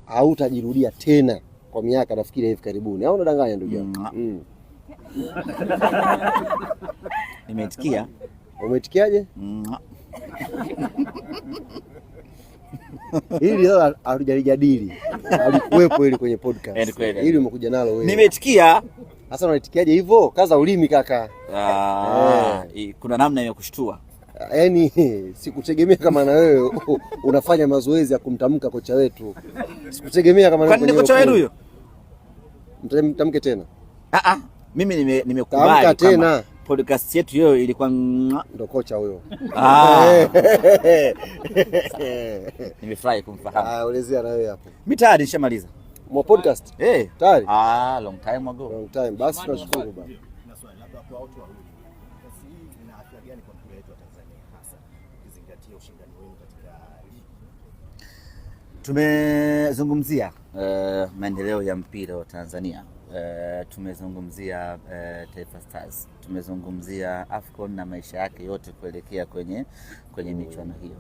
hautajirudia tena kwa miaka nafikiri hivi karibuni. Au unadanganya ndugu yangu? Nimeitikia. Umetikiaje? Hili hatujalijadili. Alikuwepo hili kwenye podcast. Hili umekuja nalo wewe. Nimeitikia. Sasa unaitikiaje hivyo? Kaza ulimi kaka. Kuna namna ya kushtua. Yaani sikutegemea kama na wewe unafanya mazoezi ya kumtamka kocha wetu. Sikutegemea kama wewe. Kwani kocha wetu huyo? Mtamke tena. Mimi nimekubali tena. Podcast yetu hiyo ilikuwa ndo kocha huyo. Nimefurahi kumfahamu. Ulezea na wewe hapo. Mimi tayari nishamaliza. Mwa podcast? Tayari? Long time ago. Long time. Basi tunashukuru baba. Na swali labda kwa watu wawili. Kasi hii ina afya gani kwa mpira wetu wa Tanzania hasa ukizingatia ushindani wenu katika ligi? Tumezungumzia maendeleo ya mpira wa Tanzania. Tumezungumzia Taifa Stars, tumezungumzia AFCON na maisha yake yote kuelekea kwenye michuano hiyo,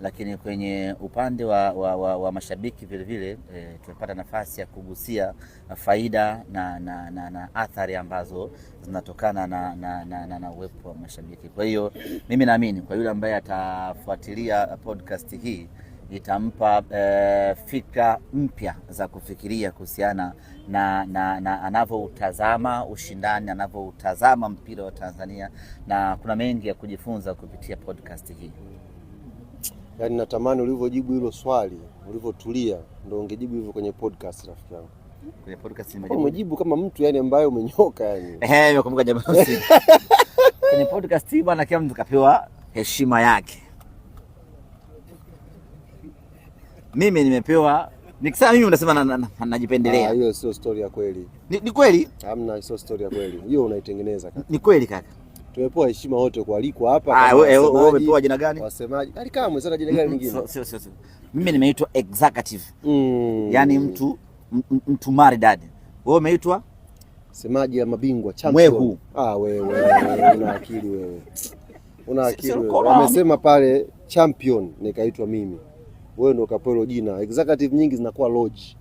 lakini kwenye upande wa mashabiki vile vile tumepata nafasi ya kugusia faida na athari ambazo zinatokana na uwepo wa mashabiki. Kwa hiyo mimi naamini kwa yule ambaye atafuatilia podcast hii itampa fikra mpya za kufikiria kuhusiana na anavyoutazama ushindani, anavyoutazama mpira wa Tanzania, na kuna mengi ya kujifunza kupitia podcast hii. Yaani natamani ulivyojibu hilo swali, ulivyotulia ndio ungejibu hivyo kwenye podcast rafiki yangu. Kwenye podcast umejibu kama mtu yani ambaye umenyoka yani. Nimekumbuka jambo hili. Kwenye podcast hii bwana, kila mtu kapewa heshima yake. Mimi nimepewa, nikisema mimi unasema najipendelea. Hiyo sio story ya kweli. Ni kweli? Hamna, sio story ya kweli. Hiyo unaitengeneza kaka. Ni kweli kaka. Tumepewa heshima wote kualikwa hapa. Wewe umepewa jina gani? Wasemaji. Alikamwe sana jina gani lingine? Sio. Mimi nimeitwa executive. Yaani mtu maridadi. Wewe umeitwa semaji ya mabingwa champion. Mwehu. Wewe una akili wewe. Una akili wewe. Wamesema pale champion nikaitwa mimi. Wewe ndo kapewa jina. Executive nyingi zinakuwa lodge.